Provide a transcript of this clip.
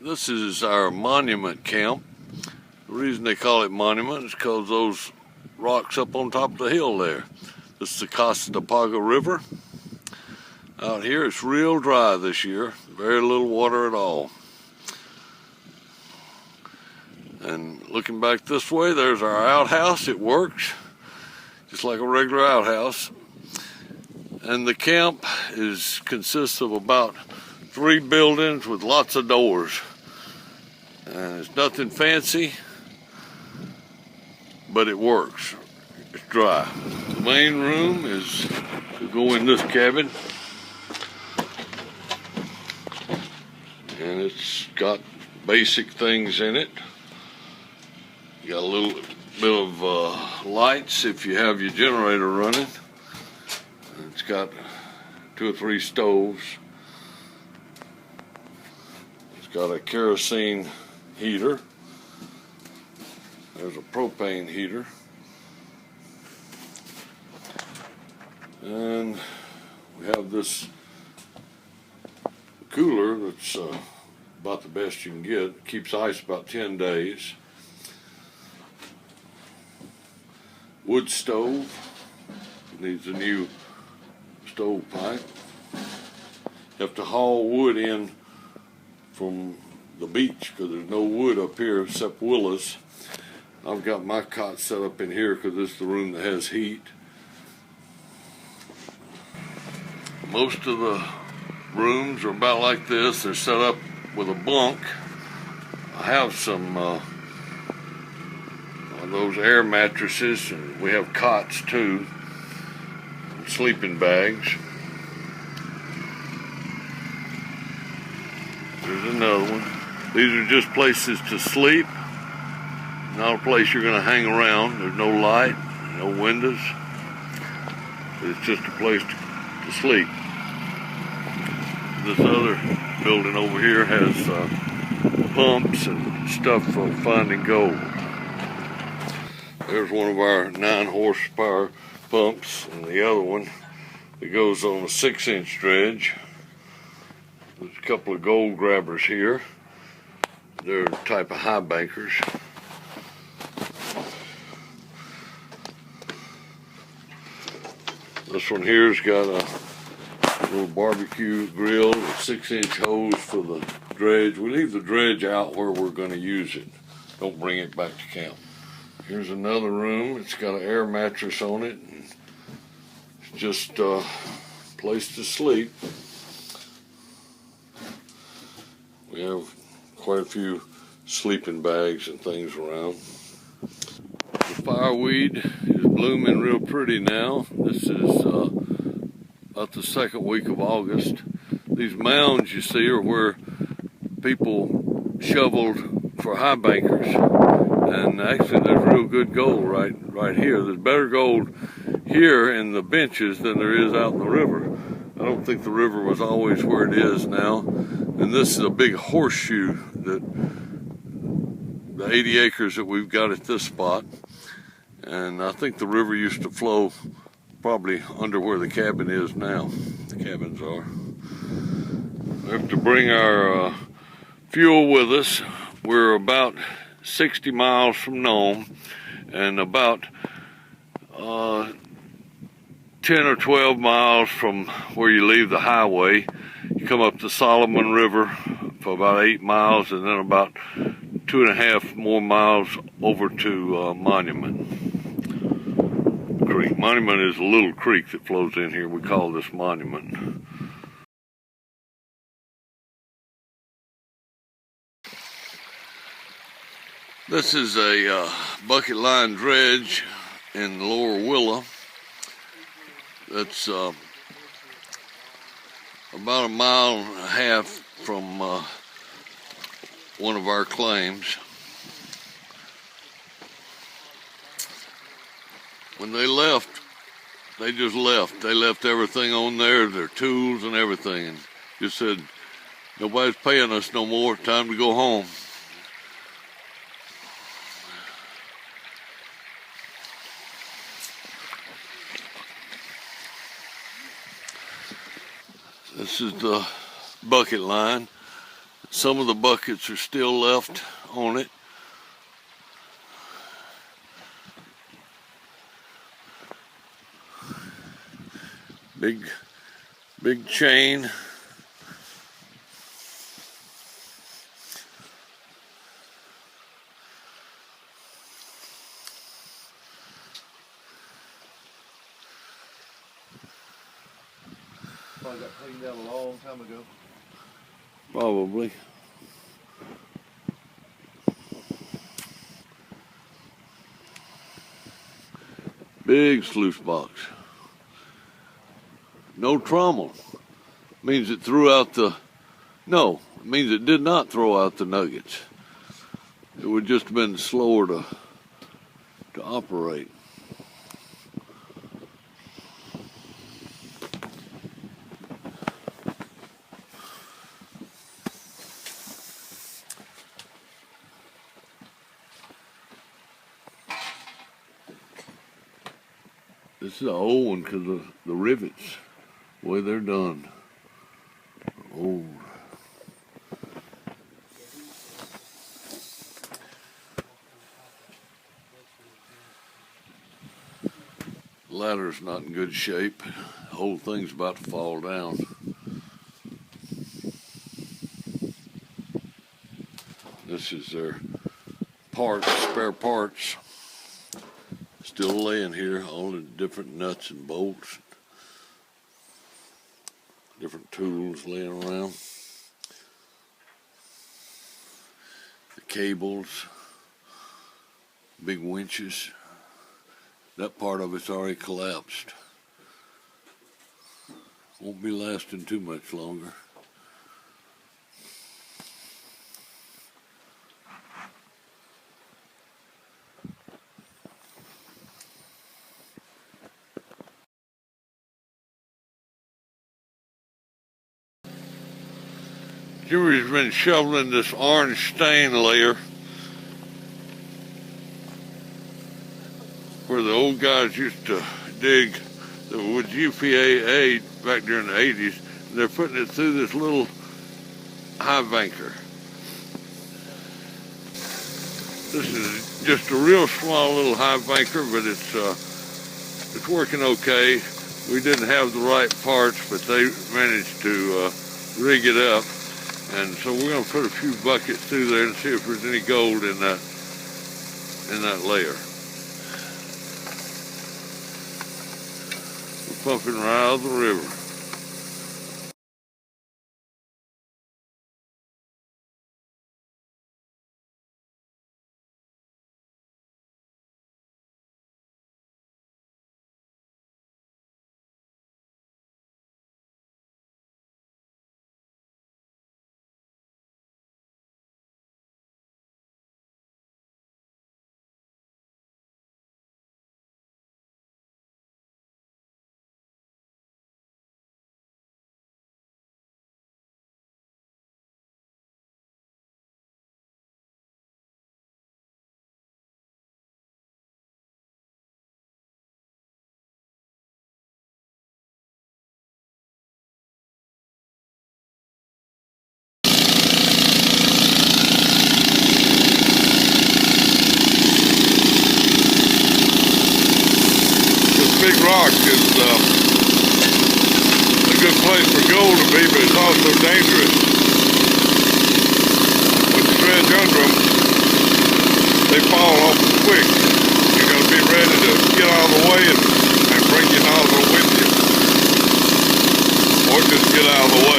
This is our monument camp. The reason they call it monument is because those rocks up on top of the hill there. This is the Casadepaga River. Out here it's real dry this year, very little water at all. And looking back this way, there's our outhouse. It works just like a regular outhouse. And the camp consists of about 3 buildings with lots of doors. And it's nothing fancy, but it works. It's dry. The main room is to go in this cabin. And it's got basic things in it. You got a little bit of lights if you have your generator running. It's got 2 or 3 stoves. It's got a kerosene heater. There's a propane heater. And we have this cooler that's about the best you can get. It keeps ice about 10 days. Wood stove. Needs a new stovepipe. You have to haul wood in from the beach because there's no wood up here except willows. I've got my cot set up in here because this is the room that has heat. Most of the rooms are about like this. They're set up with a bunk. I have some of those air mattresses, and we have cots too, and sleeping bags. There's another one. These are just places to sleep, not a place you're going to hang around. There's no light, no windows. It's just a place to sleep. This other building over here has pumps and stuff for finding gold. There's one of our 9 horsepower pumps, and the other one that goes on a 6-inch dredge. There's a couple of gold grabbers here. They're a type of high bankers. This one here's got a little barbecue grill, a 6-inch hose for the dredge. We leave the dredge out where we're going to use it. Don't bring it back to camp. Here's another room. It's got an air mattress on it. It's just a place to sleep. We have quite a few sleeping bags and things around. The fireweed is blooming real pretty now. This is about the 2nd week of August. These mounds you see are where people shoveled for high bankers. And actually there's real good gold right here. There's better gold here in the benches than there is out in the river. I don't think the river was always where it is now. And this is a big horseshoe that the 80 acres that we've got at this spot. And I think the river used to flow probably under where the cabin is now. The cabins are. We have to bring our fuel with us. We're about 60 miles from Nome and about 10 or 12 miles from where you leave the highway. You come up the Solomon River for about 8 miles and then about 2.5 more miles over to Monument Creek. Monument is a little creek that flows in here. We call this Monument. This is a bucket line dredge in lower Willow. That's about 1.5 miles from one of our claims. When they left, they just left. They left everything on there, their tools and everything, and just said, nobody's paying us no more, time to go home. This is the bucket line. Some of the buckets are still left on it. Big chain. Probably got cleaned out a long time ago. Probably. Big sluice box. No trommel. Means it threw out the, no, it means it did not throw out the nuggets. It would just have been slower to operate. This is an old one because of the rivets, the way they're done. Old. Ladder's not in good shape. The whole thing's about to fall down. This is their parts, spare parts. Still laying here, all the different nuts and bolts, different tools laying around. The cables, big winches. That part of it's already collapsed. Won't be lasting too much longer. Jimmy's been shoveling this orange stain layer where the old guys used to dig with UPAA back during the 80s. They're putting it through this little high banker. This is just a real small little high banker, but it's working okay. We didn't have the right parts, but they managed to rig it up. And so we're going to put a few buckets through there and see if there's any gold in that layer. We're pumping right out of the river. Big rock is a good place for gold to be, but it's also dangerous. With the dredge under them, they fall off quick. You got to be ready to get out of the way and bring your nozzle with you, or just get out of the way.